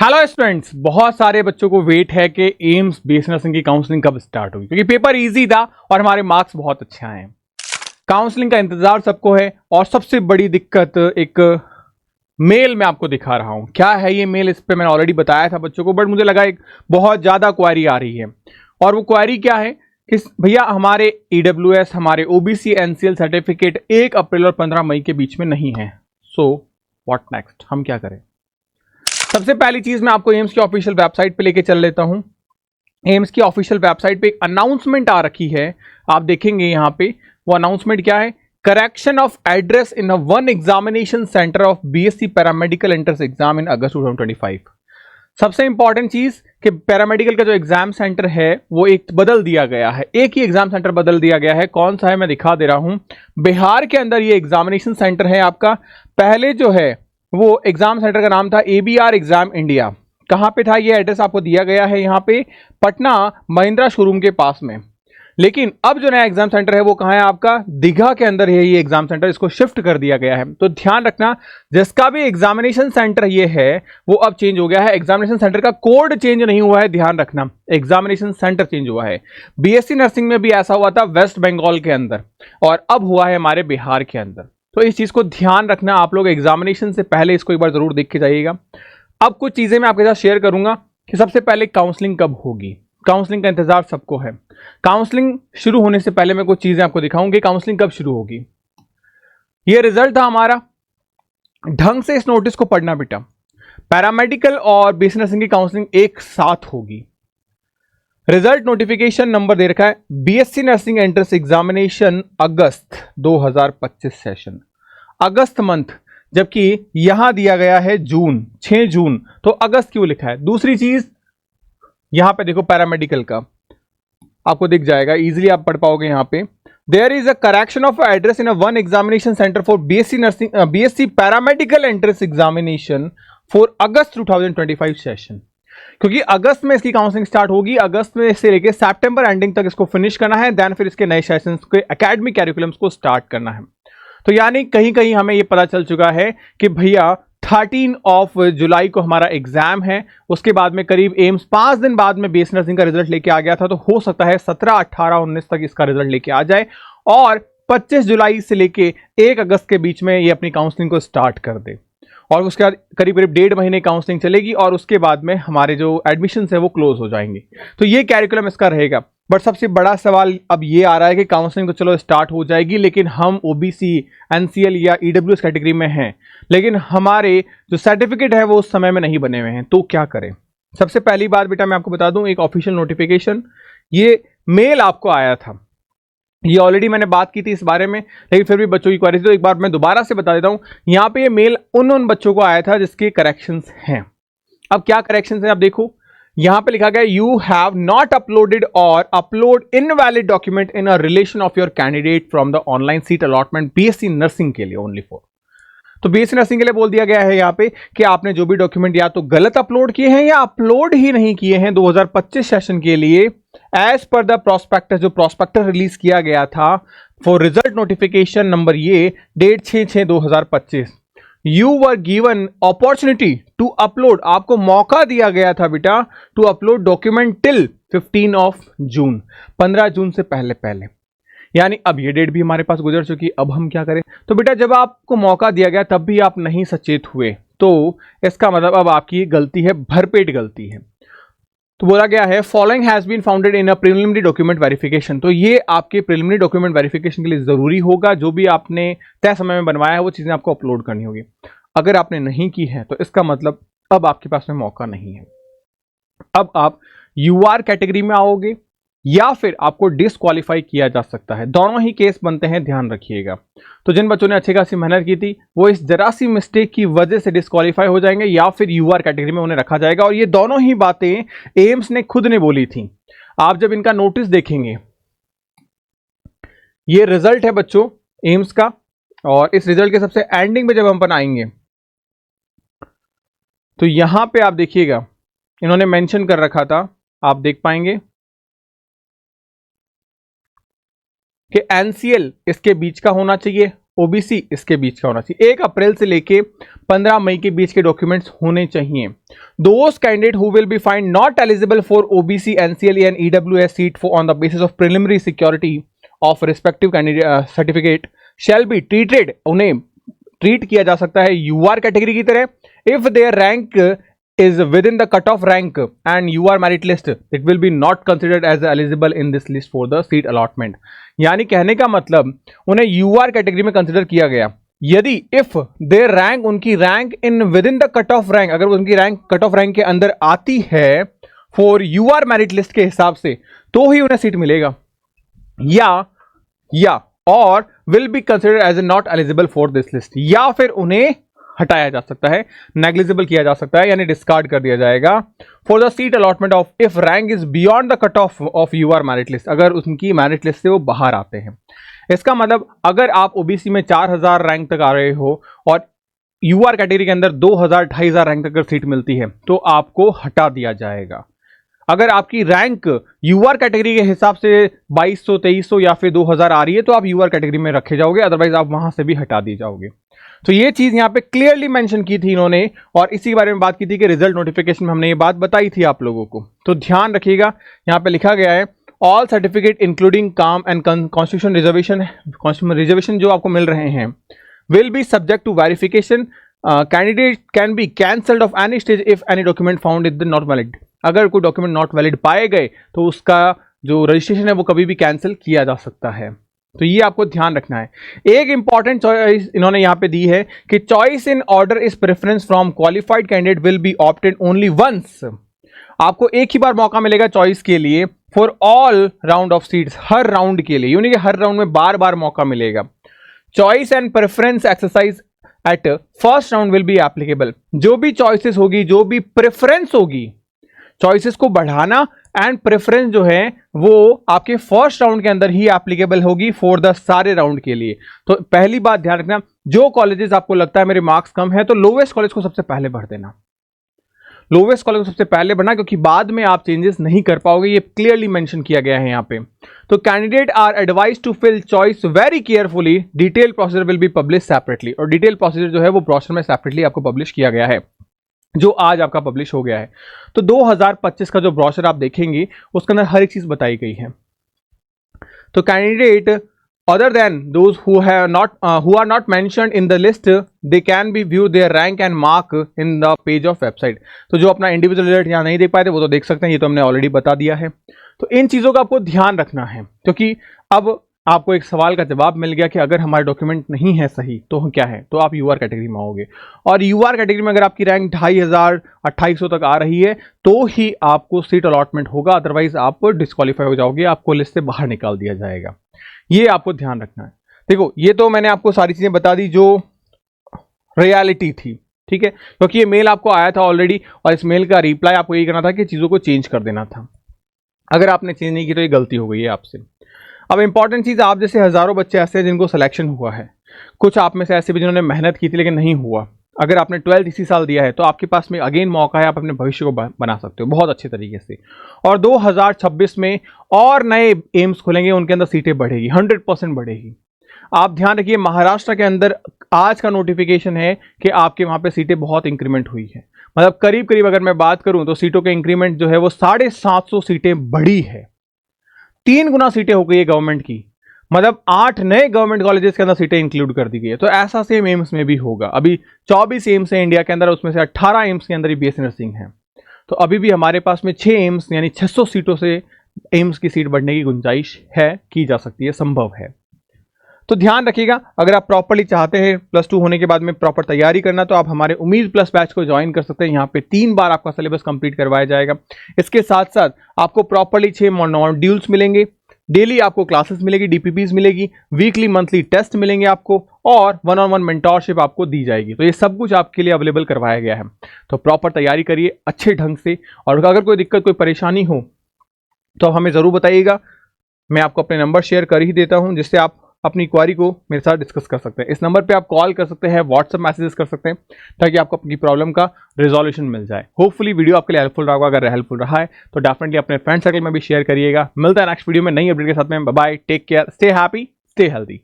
Hello students, बहुत सारे बच्चों को वेट है कि एम्स बीएससी नर्सिंग की काउंसलिंग कब स्टार्ट होगी, क्योंकि पेपर इजी था और हमारे मार्क्स बहुत अच्छे आए हैं। काउंसलिंग का इंतजार सबको है और सबसे बड़ी दिक्कत एक मेल मैं आपको दिखा रहा हूं। क्या है ये मेल, इस पे मैंने ऑलरेडी बताया था बच्चों को, बट मुझे लगा एक बहुत ज्यादा क्वारी आ रही है। और वो क्वारी क्या है कि भैया हमारे ईडब्ल्यूएस, हमारे ओबीसी एनसीएल सर्टिफिकेट 1 अप्रैल और 15 मई के बीच में नहीं है। सो व्हाट नेक्स्ट, हम क्या करें? सबसे पहली चीज मैं आपको एम्स की ऑफिशियल वेबसाइट पे लेके चल लेता हूं। एम्स की ऑफिशियल वेबसाइट पे एक अनाउंसमेंट आ रखी है, आप देखेंगे यहां पे। वो अनाउंसमेंट क्या है? Correction of address in a one examination centre of BSc paramedical entrance exam in August 2025। सबसे इंपॉर्टेंट चीज कि पैरामेडिकल का जो एग्जाम सेंटर है वो एक बदल दिया गया है। एक ही एग्जाम सेंटर बदल दिया गया है। कौन सा है मैं दिखा दे रहा हूं। बिहार के अंदर ये एग्जामिनेशन सेंटर है आपका। पहले जो है वो एग्जाम सेंटर का नाम था एबीआर एग्जाम इंडिया। कहां पे था ये? एड्रेस आपको दिया गया है यहां पे, पटना महिंद्रा शोरूम के पास में। लेकिन अब जो नया एग्जाम सेंटर है वो कहां है आपका? दीघा के अंदर है ये एग्जाम सेंटर, इसको शिफ्ट कर दिया गया है। तो ध्यान रखना, जिसका भी एग्जामिनेशन सेंटर ये है वो अब चेंज हो गया है। एग्जामिनेशन सेंटर का कोड चेंज नहीं हुआ है, ध्यान रखना, एग्जामिनेशन सेंटर चेंज हुआ है। बीएससी नर्सिंग में भी ऐसा हुआ था वेस्ट बंगाल के अंदर, और अब हुआ है हमारे बिहार के अंदर। तो इस चीज को ध्यान रखना, आप लोग एग्जामिनेशन से पहले इसको एक बार जरूर देख के जाइएगा। अब कुछ चीजें मैं आपके साथ शेयर करूंगा कि सबसे पहले काउंसलिंग कब होगी। काउंसलिंग का इंतजार सबको है। काउंसलिंग शुरू होने से पहले मैं कुछ चीजें आपको दिखाऊंगी। काउंसलिंग कब शुरू होगी? ये रिजल्ट था हमारा। ढंग से इस नोटिस को पढ़ना बेटा। पैरामेडिकल और बीएससी नर्सिंग की काउंसलिंग एक साथ होगी। रिजल्ट नोटिफिकेशन नंबर दे रखा है, बीएससी नर्सिंग एंट्रेंस एग्जामिनेशन अगस्त 2025 सेशन, अगस्त मंथ, जबकि यहां दिया गया है जून, 6 जून, तो अगस्त क्यों लिखा है? दूसरी चीज यहां पे देखो, पैरामेडिकल का आपको दिख जाएगा, इजीली आप पढ़ पाओगे यहां पे। There is a correction of address in a one examination centre for BSc nursing, BSc paramedical entrance examination for August 2025 session. क्योंकि अगस्त में इसकी काउंसलिंग स्टार्ट होगी, अगस्त में से लेके सितंबर एंडिंग तक इसको फिनिश करना है, देन फिर इसके नए सेशंस के एकेडमिक कैरिकुलम्स को स्टार्ट करना है। तो यानी कहीं कहीं हमें यह पता चल चुका है कि भैया 13 जुलाई को हमारा एग्जाम है। उसके बाद में करीब एम्स 5 दिन बाद में बीएससी नर्सिंग का रिजल्ट लेके आ गया था, तो हो सकता है 17, 18, 19 तक इसका रिजल्ट लेके आ जाए और 25 जुलाई से लेके 1 अगस्त के बीच में ये अपनी काउंसलिंग को स्टार्ट कर दे। और उसके बाद करीब करीब 1.5 महीने काउंसलिंग चलेगी और उसके बाद में हमारे जो एडमिशन है वो क्लोज हो जाएंगे। तो ये कैरिकुलम इसका रहेगा। बट सबसे बड़ा सवाल अब ये आ रहा है कि काउंसलिंग तो चलो स्टार्ट हो जाएगी, लेकिन हम ओबीसी, एनसीएल या ईडब्ल्यूएस कैटेगरी में हैं, लेकिन हमारे जो सर्टिफिकेट है वो उस समय में नहीं बने हुए हैं, तो क्या करें? सबसे पहली बात बेटा मैं आपको बता दूं, एक ऑफिशियल नोटिफिकेशन, ये मेल आपको आया था। ये ऑलरेडी मैंने बात की थी इस बारे में, लेकिन फिर भी बच्चों की क्वेरी थी तो एक बार मैं दोबारा से बता देता हूं। यहां पे ये मेल उन बच्चों को आया था जिसके करेक्शंस हैं। अब क्या करेक्शंस हैं आप देखो, यहां पे लिखा गया यू हैव नॉट अपलोडेड और upload invalid document in a relation of your candidate from the online seat allotment BSc nursing के लिए ओनली फॉर। तो बीएससी नर्सिंग के लिए बोल दिया गया है यहां पे कि आपने जो भी डॉक्यूमेंट या तो गलत अपलोड किए हैं या अपलोड ही नहीं किए हैं 2025 सेशन के लिए, एज पर द प्रोस्पेक्टस, जो प्रोस्पेक्टस रिलीज किया गया था फॉर रिजल्ट नोटिफिकेशन नंबर ये date 6/6/2025। You were given opportunity to upload, आपको मौका दिया गया था बेटा to upload document till 15 June, 15 जून से पहले पहले। यानी अब ये डेट भी हमारे पास गुजर चुकी, अब हम क्या करें? तो बेटा जब आपको मौका दिया गया तब भी आप नहीं सचेत हुए, तो इसका मतलब अब आपकी गलती है, भरपेट गलती है। तो बोला गया है following has been founded in a preliminary document verification. तो ये आपके प्रिलिमिनरी डॉक्यूमेंट वेरिफिकेशन के लिए जरूरी होगा। जो भी आपने तय समय में बनवाया है वो चीजें आपको अपलोड करनी होगी। अगर आपने नहीं की है तो इसका मतलब अब आपके पास में मौका नहीं है। अब आप यूआर कैटेगरी में आओगे या फिर आपको डिस्क्वालीफाई किया जा सकता है। दोनों ही केस बनते हैं, ध्यान रखिएगा। तो जिन बच्चों ने अच्छी खासी मेहनत की थी वो इस जरा सी मिस्टेक की वजह से डिस्क्वालीफाई हो जाएंगे या फिर यूआर कैटेगरी में उन्हें रखा जाएगा। और ये दोनों ही बातें एम्स ने खुद ने बोली थी। आप जब इनका नोटिस देखेंगे, ये रिजल्ट है बच्चों एम्स का, और इस रिजल्ट के सबसे एंडिंग में जब हम आएंगे तो यहां पे आप देखिएगा इन्होंने मेंशन कर रखा था, आप देख पाएंगे कि एनसीएल इसके बीच का होना चाहिए, ओबीसी इसके बीच का होना चाहिए। 1 अप्रैल से लेके 15 मई के बीच के डॉक्यूमेंट्स होने चाहिए। Those candidate who will be find not eligible for OBC NCLE and EWS seat for on the basis of preliminary security of respective candidate certificate shall be treated, उन्हें ट्रीट किया जा सकता है यूआर कैटेगरी की तरह। If their rank is within the cutoff rank and you are merit list, it will be not considered as eligible in this list for the seat allotment। यानी कहने का मतलब उन्हें यूआर कैटेगरी में कंसिडर किया गया यदि इफ देयर रैंक, उनकी rank in with in the cut of rank, अगर उनकी रैंक कट ऑफ रैंक के अंदर आती है फॉर यूआर मेरिट लिस्ट के हिसाब से, तो ही उन्हें सीट मिलेगा, या और will be considered as not eligible for this list, या फिर उन्हें हटाया जा सकता है, नेग्लिजिबल किया जा सकता है, यानी डिस्कार्ड कर दिया जाएगा for the seat allotment of if rank is beyond the cut off UR merit list, अगर उनकी मेरिट लिस्ट से वो बाहर आते हैं। इसका मतलब अगर आप ओबीसी में 4000 रैंक तक आ रहे हो और यूआर कैटेगरी के अंदर 2000 2500 रैंक तक अगर सीट मिलती है तो आपको हटा दिया जाएगा। अगर आपकी रैंक यूआर कैटेगरी के हिसाब से 2200 2300 या फिर 2000 आ रही है तो आप यूआर कैटेगरी में रखे जाओगे, अदरवाइज आप वहां से भी हटा दिए जाओगे। तो ये चीज यहां पे क्लियरली मेंशन की थी इन्होंने, और इसी के बारे में बात की थी कि रिजल्ट नोटिफिकेशन में हमने ये बात बताई थी आप लोगों को। तो ध्यान रखिएगा, यहां पे लिखा गया है all certificate including calm and constitution reservation जो आपको मिल रहे हैं will be subject to verification. Candidate can be cancelled of any stage if any document found is not valid. अगर कोई डॉक्यूमेंट नॉट वैलिड पाए गए तो उसका जो रजिस्ट्रेशन है वो कभी भी कैंसिल किया जा सकता है। तो ये आपको ध्यान रखना है। एक इंपॉर्टेंट चॉइस इन्होंने यहां पे दी है कि choice in order is preference from qualified candidate will be opted only once. आपको एक ही बार मौका मिलेगा चॉइस के लिए for all round of seats, हर राउंड के लिए, यानी कि हर राउंड में बार बार मौका मिलेगा। Choice and preference exercise at first round will be applicable. जो भी चॉइसेस होगी, जो भी प्रेफरेंस होगी, चॉइसेस को बढ़ाना एंड प्रेफरेंस जो है वो आपके फर्स्ट राउंड के अंदर ही एप्लीकेबल होगी फॉर द सारे राउंड के लिए। तो पहली बात ध्यान रखना, जो कॉलेजेस आपको लगता है मेरे मार्क्स कम है तो लोवेस्ट कॉलेज को सबसे पहले भर देना, लोवेस्ट कॉलेज को सबसे पहले भरना, क्योंकि बाद में आप चेंजेस नहीं कर पाओगे, ये क्लियरली मेंशन किया गया है यहां पे। तो candidate are advise to fill choice very carefully, detail procedure will be publish separately. और डिटेल प्रोसीजर जो है वो ब्रोशर में सेपरेटली आपको पब्लिश किया गया है, जो आज आपका पब्लिश हो गया है। तो 2025 का जो ब्रोशर आप देखेंगे उसके अंदर हर एक चीज बताई गई है। तो candidate other than those who are not mentioned in the list they can be view their rank and mark in the page of website. तो जो अपना इंडिविजुअल रिजल्ट यहाँ नहीं देख पाए थे वो तो देख सकते हैं, ये तो हमने ऑलरेडी बता दिया है। तो इन चीजों का आपको ध्यान रखना है, क्योंकि अब आपको एक सवाल का जवाब मिल गया कि अगर हमारे डॉक्यूमेंट नहीं है सही तो क्या है, तो आप यूआर कैटेगरी में आओगे। और यूआर कैटेगरी में अगर आपकी रैंक 2500 2800 तक आ रही है तो ही आपको सीट अलॉटमेंट होगा, अदरवाइज आप डिस्क्वालीफाई हो जाओगे, आपको लिस्ट से बाहर निकाल दिया जाएगा। ये आपको ध्यान रखना है। देखो, ये तो मैंने आपको सारी चीजें बता दी जो रियलिटी थी, ठीक है, क्योंकि ये मेल आपको आया था ऑलरेडी और इस मेल का रिप्लाई आपको यही करना था कि चीजों को चेंज कर देना था। अगर आपने चेंज नहीं की तो ये गलती हो गई है आपसे। अब इंपॉर्टेंट चीज, आप जैसे हजारों बच्चे ऐसे हैं जिनको सिलेक्शन हुआ है, कुछ आप में से ऐसे भी जिन्होंने मेहनत की थी लेकिन नहीं हुआ। अगर आपने 12th इसी साल दिया है तो आपके पास में अगेन मौका है, आप अपने भविष्य को बना सकते हो बहुत अच्छे तरीके से। और 2026 में और नए एम्स खुलेंगे, उनके अंदर सीटें बढ़ेगी, 100% बढ़ेगी। आप ध्यान रखिए, महाराष्ट्र के अंदर आज का नोटिफिकेशन है कि आपके वहां पे सीटें बहुत इंक्रीमेंट हुई है, मतलब करीब करीब अगर मैं बात करूं तो सीटों के इंक्रीमेंट जो है वो 750 सीटें बढ़ी है, 3 गुना सीटें हो गई है गवर्नमेंट की, मतलब 8 नए गवर्नमेंट कॉलेजेस के अंदर सीटें इंक्लूड कर दी गई है। तो ऐसा सेम एम्स में भी होगा। अभी 24 एम्स है इंडिया के अंदर, उसमें से 18 एम्स के अंदर ही बीएससी नर्सिंग है। तो अभी भी हमारे पास में 6 एम्स यानी 600 सीटों से एम्स की सीट बढ़ने की गुंजाइश है, की जा सकती है, संभव है। तो ध्यान रखिएगा, अगर आप प्रॉपरली चाहते हैं +2 होने के बाद में प्रॉपर तैयारी करना तो आप हमारे उम्मीद प्लस बैच को ज्वाइन कर सकते हैं। यहाँ पे 3 बार आपका सिलेबस कंप्लीट करवाया जाएगा। इसके साथ साथ आपको प्रॉपरली 6 मॉड्यूल्स मिलेंगे, डेली आपको क्लासेस मिलेगी, डीपीपीज मिलेगी, वीकली मंथली टेस्ट मिलेंगे आपको, और 1-on-1 मेंटोरशिप आपको दी जाएगी। तो ये सब कुछ आपके लिए अवेलेबल करवाया गया है। तो प्रॉपर तैयारी करिए अच्छे ढंग से, और अगर कोई दिक्कत, कोई परेशानी हो तो हमें ज़रूर बताइएगा। मैं आपको अपने नंबर शेयर कर ही देता हूं, जिससे आप अपनी क्वारी को मेरे साथ डिस्कस कर सकते हैं। इस नंबर पे आप कॉल कर सकते हैं, व्हाट्सएप मैसेजेस कर सकते हैं, ताकि आपको अपनी प्रॉब्लम का रिजोल्यूशन मिल जाए। होपफुली वीडियो आपके लिए हेल्पफुल रहा होगा। अगर हेल्पफुल रहा है तो डेफिनेटली अपने फ्रेंड सर्कल में भी शेयर करिएगा। मिलता है नेक्स्ट वीडियो में नई अपडेट के साथ में। Bye bye, take care, stay happy, stay healthy.